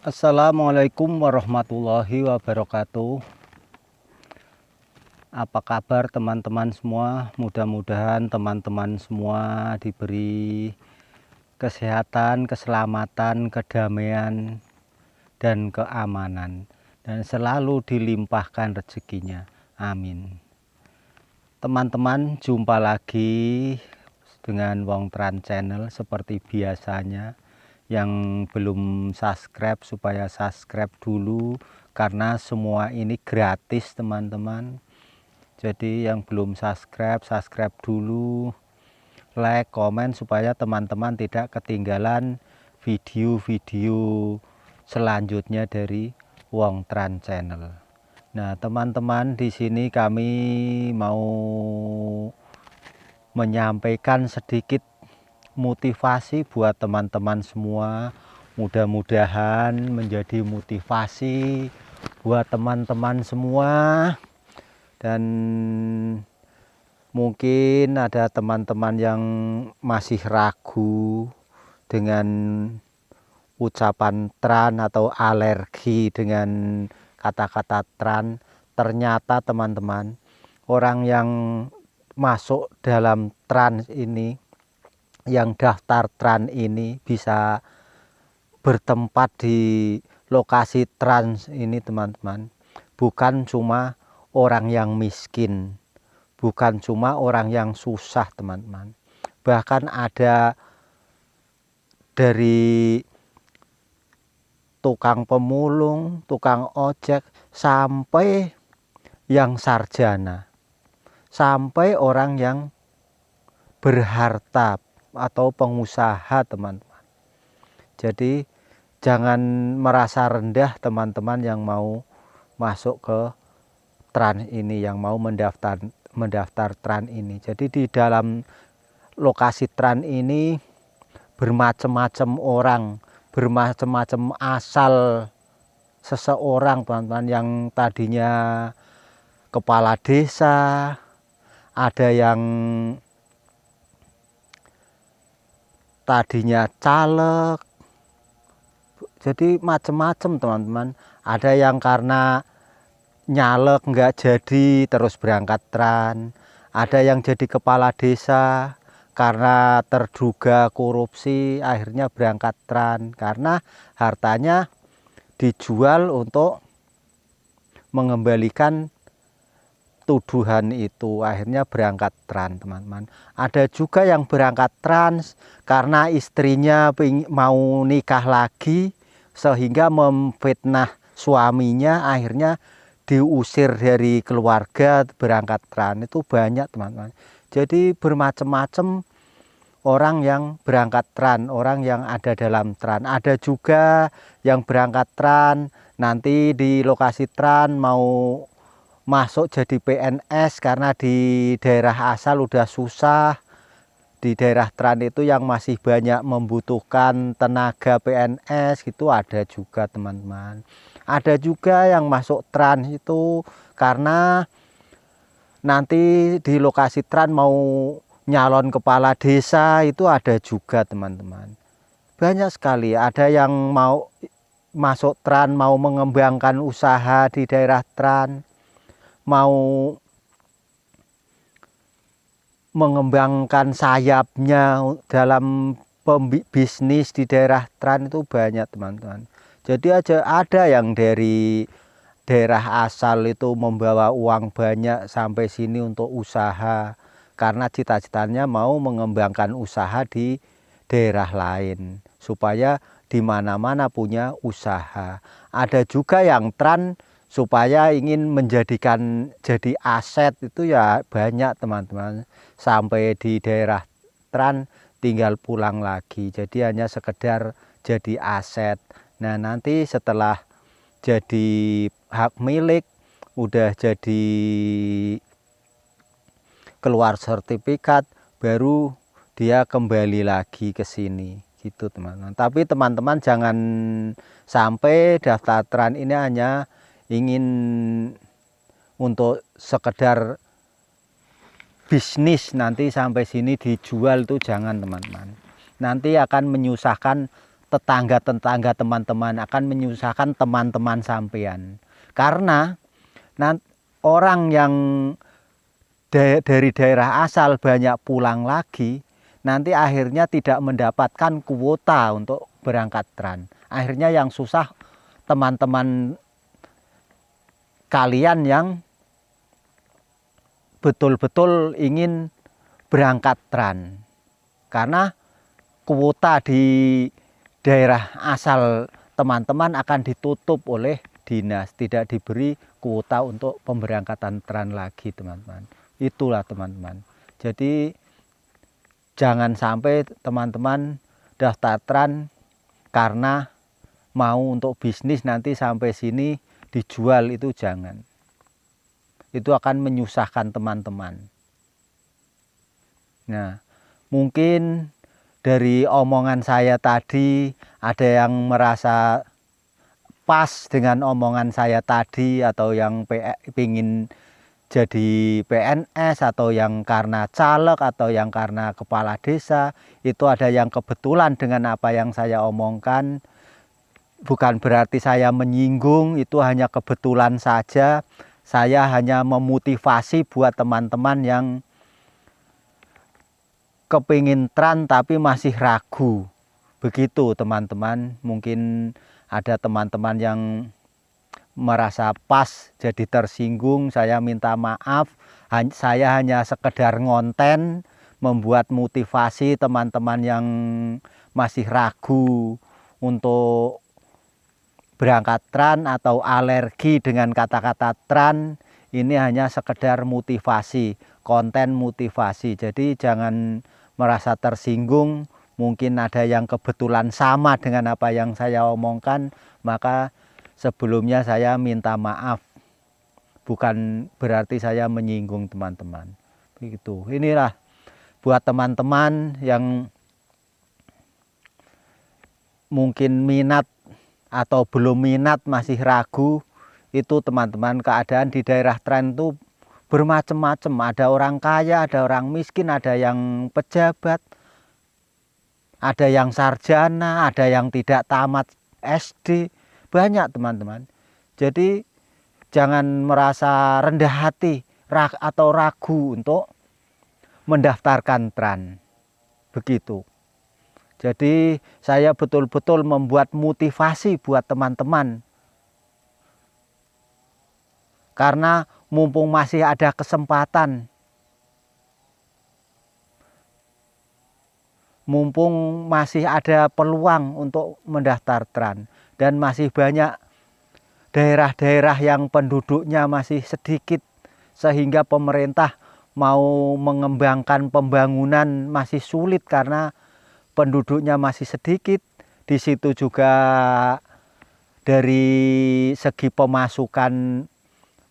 Assalamualaikum warahmatullahi wabarakatuh. Apa kabar teman-teman semua? Mudah-mudahan teman-teman semua diberi kesehatan, keselamatan, kedamaian, dan keamanan, dan selalu dilimpahkan rezekinya. Amin. Teman-teman, jumpa lagi dengan Wong Tran Channel seperti biasanya. Yang belum subscribe supaya subscribe dulu, karena semua ini gratis teman-teman. Jadi yang belum subscribe dulu, like, komen supaya teman-teman tidak ketinggalan video-video selanjutnya dari Wong Tran Channel. Nah teman-teman, di sini kami mau menyampaikan sedikit motivasi buat teman-teman semua. Mudah-mudahan menjadi motivasi buat teman-teman semua. Dan mungkin ada teman-teman yang masih ragu dengan ucapan tran atau alergi dengan kata-kata tran. Ternyata teman-teman, orang yang masuk dalam tran ini, yang daftar tran ini, bisa bertempat di lokasi trans ini teman-teman, bukan cuma orang yang miskin, bukan cuma orang yang susah teman-teman, bahkan ada dari tukang pemulung, tukang ojek, sampai yang sarjana, sampai orang yang berharta atau pengusaha teman-teman. Jadi jangan merasa rendah teman-teman yang mau masuk ke tran ini, yang mau mendaftar tran ini. Jadi di dalam lokasi tran ini bermacam-macam orang, bermacam-macam asal seseorang teman-teman, yang tadinya kepala desa, ada yang tadinya caleg. Jadi macam-macam teman-teman. Ada yang karena nyalek nggak jadi terus berangkat tran, ada yang jadi kepala desa karena terduga korupsi akhirnya berangkat tran, karena hartanya dijual untuk mengembalikan tuduhan itu, akhirnya berangkat tran teman-teman. Ada juga yang berangkat trans karena istrinya mau nikah lagi sehingga memfitnah suaminya, akhirnya diusir dari keluarga, berangkat tran. Itu banyak teman-teman. Jadi bermacam-macam orang yang berangkat tran, orang yang ada dalam tran. Ada juga yang berangkat tran nanti di lokasi tran mau masuk jadi PNS karena di daerah asal udah susah. Di daerah tran itu yang masih banyak membutuhkan tenaga PNS gitu ada juga teman-teman. Ada juga yang masuk tran itu karena nanti di lokasi tran mau nyalon kepala desa, itu ada juga teman-teman. Banyak sekali. Ada yang mau masuk tran mau mengembangkan usaha di daerah tran, mau mengembangkan sayapnya dalam bisnis di daerah tran, itu banyak teman-teman. Jadi ada yang dari daerah asal itu membawa uang banyak sampai sini untuk usaha, karena cita-citanya mau mengembangkan usaha di daerah lain supaya di mana-mana punya usaha. Ada juga yang tran supaya ingin menjadikan jadi aset, itu ya banyak teman-teman, sampai di daerah tran tinggal pulang lagi, jadi hanya sekedar jadi aset. Nah nanti setelah jadi hak milik, udah jadi keluar sertifikat, baru dia kembali lagi ke sini gitu teman-teman. Tapi teman-teman jangan sampai daftar tran ini hanya ingin untuk sekedar bisnis, nanti sampai sini dijual, itu jangan teman-teman. Nanti akan menyusahkan tetangga-tetangga teman-teman, akan menyusahkan teman-teman sampean. Karena orang yang dari daerah asal banyak pulang lagi, nanti akhirnya tidak mendapatkan kuota untuk berangkat tran. Akhirnya yang susah teman-teman kalian yang betul-betul ingin berangkat tran. Karena kuota di daerah asal teman-teman akan ditutup oleh dinas, tidak diberi kuota untuk pemberangkatan tran lagi, teman-teman. Itulah teman-teman. Jadi jangan sampai teman-teman daftar tran karena mau untuk bisnis nanti sampai sini dijual, itu jangan. Itu akan menyusahkan teman-teman. Nah, mungkin dari omongan saya tadi ada yang merasa pas dengan omongan saya tadi, atau yang pingin jadi PNS, atau yang karena caleg, atau yang karena kepala desa. Itu ada yang kebetulan dengan apa yang saya omongkan. Bukan berarti saya menyinggung, itu hanya kebetulan saja. Saya hanya memotivasi buat teman-teman yang kepingin tran tapi masih ragu. Begitu teman-teman. Mungkin ada teman-teman yang merasa pas jadi tersinggung, saya minta maaf. Saya hanya sekedar ngonten, membuat motivasi teman-teman yang masih ragu untuk berangkat tran atau alergi dengan kata-kata tran. Ini hanya sekedar motivasi, konten motivasi. Jadi jangan merasa tersinggung. Mungkin ada yang kebetulan sama dengan apa yang saya omongkan, maka sebelumnya saya minta maaf. Bukan berarti saya menyinggung teman-teman. Begitu. Inilah buat teman-teman yang mungkin minat atau belum minat, masih ragu. Itu teman-teman, keadaan di daerah tran itu bermacam-macam. Ada orang kaya, ada orang miskin, ada yang pejabat, ada yang sarjana, ada yang tidak tamat SD. Banyak teman-teman. Jadi jangan merasa rendah hati atau ragu untuk mendaftarkan tran. Begitu. Jadi saya betul-betul membuat motivasi buat teman-teman. Karena mumpung masih ada kesempatan, mumpung masih ada peluang untuk mendaftar tran, dan masih banyak daerah-daerah yang penduduknya masih sedikit, sehingga pemerintah mau mengembangkan pembangunan masih sulit karena penduduknya masih sedikit. Di situ juga dari segi pemasukan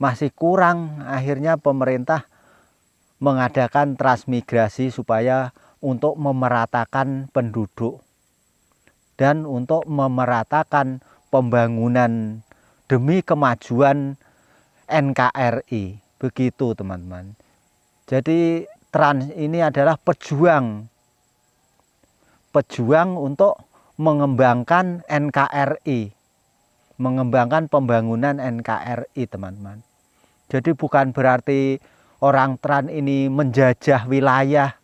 masih kurang. Akhirnya pemerintah mengadakan transmigrasi supaya untuk memeratakan penduduk dan untuk memeratakan pembangunan demi kemajuan NKRI. Begitu teman-teman. Jadi trans ini adalah pejuang untuk mengembangkan NKRI, mengembangkan pembangunan NKRI teman-teman. Jadi bukan berarti orang tran ini menjajah wilayah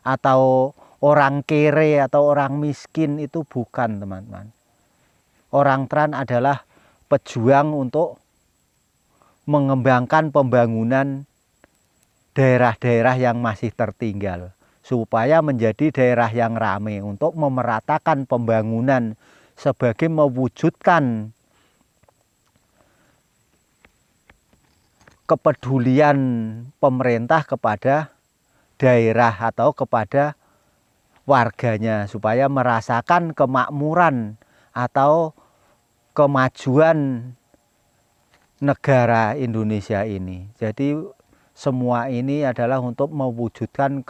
atau orang kere atau orang miskin, itu bukan teman-teman. Orang tran adalah pejuang untuk mengembangkan pembangunan daerah-daerah yang masih tertinggal, supaya menjadi daerah yang ramai, untuk memeratakan pembangunan sebagai mewujudkan kepedulian pemerintah kepada daerah atau kepada warganya, supaya merasakan kemakmuran atau kemajuan negara Indonesia ini. Jadi semua ini adalah untuk mewujudkan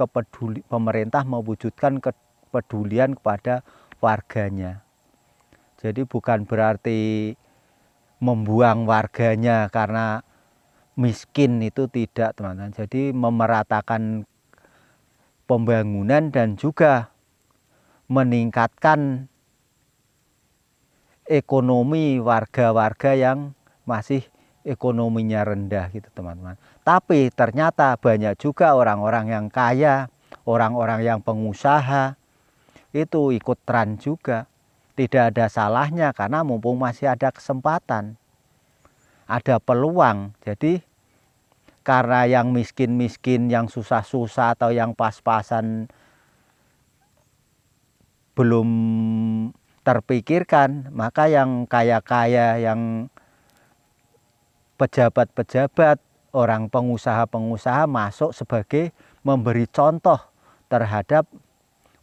pemerintah mewujudkan kepedulian kepada warganya. Jadi bukan berarti membuang warganya karena miskin, itu tidak teman-teman. Jadi memeratakan pembangunan dan juga meningkatkan ekonomi warga-warga yang masih ekonominya rendah gitu teman-teman. Tapi ternyata banyak juga orang-orang yang kaya, orang-orang yang pengusaha itu ikut tran juga. Tidak ada salahnya karena mumpung masih ada kesempatan, ada peluang. Jadi karena yang miskin-miskin, yang susah-susah atau yang pas-pasan belum terpikirkan, maka yang kaya-kaya, yang pejabat-pejabat, orang pengusaha-pengusaha masuk sebagai memberi contoh terhadap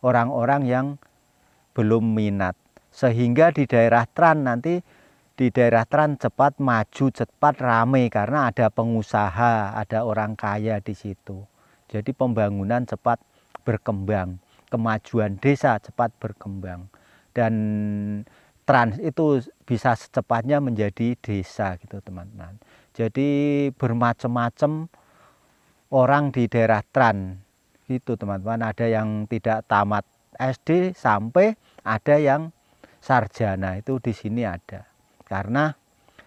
orang-orang yang belum minat. Sehingga di daerah Tran nanti, di daerah Tran cepat maju, cepat rame karena ada pengusaha, ada orang kaya di situ. Jadi pembangunan cepat berkembang, kemajuan desa cepat berkembang. Dan Trans itu bisa secepatnya menjadi desa gitu teman-teman. Jadi bermacam-macam orang di daerah Tran gitu teman-teman. Ada yang tidak tamat SD sampai ada yang sarjana, itu di sini ada. Karena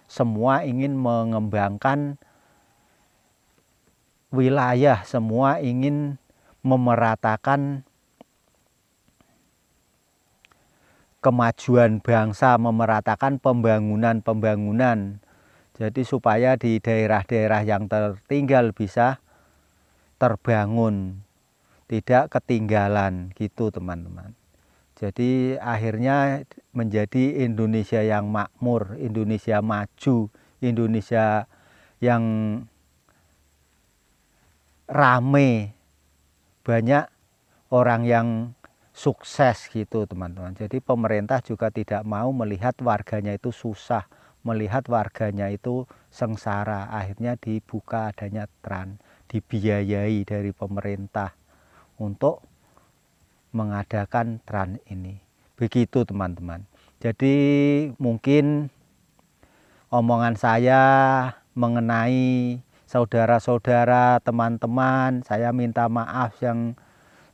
semua ingin mengembangkan wilayah, semua ingin memeratakan kemajuan bangsa, memeratakan pembangunan. Jadi supaya di daerah-daerah yang tertinggal bisa terbangun, tidak ketinggalan gitu teman-teman. Jadi akhirnya menjadi Indonesia yang makmur, Indonesia maju, Indonesia yang rame, banyak orang yang sukses gitu teman-teman. Jadi pemerintah juga tidak mau melihat warganya itu susah, melihat warganya itu sengsara. Akhirnya dibuka adanya Tran, dibiayai dari pemerintah untuk mengadakan Tran ini. Begitu teman-teman. Jadi mungkin omongan saya mengenai saudara-saudara, teman-teman, saya minta maaf yang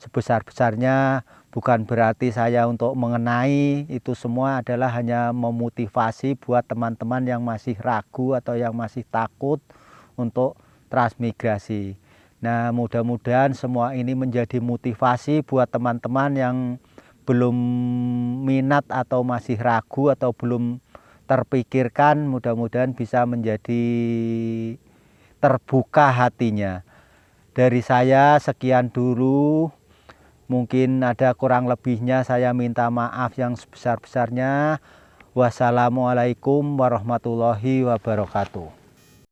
sebesar-besarnya. Bukan berarti saya untuk mengenai, itu semua adalah hanya memotivasi buat teman-teman yang masih ragu atau yang masih takut untuk transmigrasi. Nah, mudah-mudahan semua ini menjadi motivasi buat teman-teman yang belum minat atau masih ragu atau belum terpikirkan. Mudah-mudahan bisa menjadi terbuka hatinya. Dari saya sekian dulu. Mungkin ada kurang lebihnya, saya minta maaf yang sebesar-besarnya. Wassalamualaikum warahmatullahi wabarakatuh.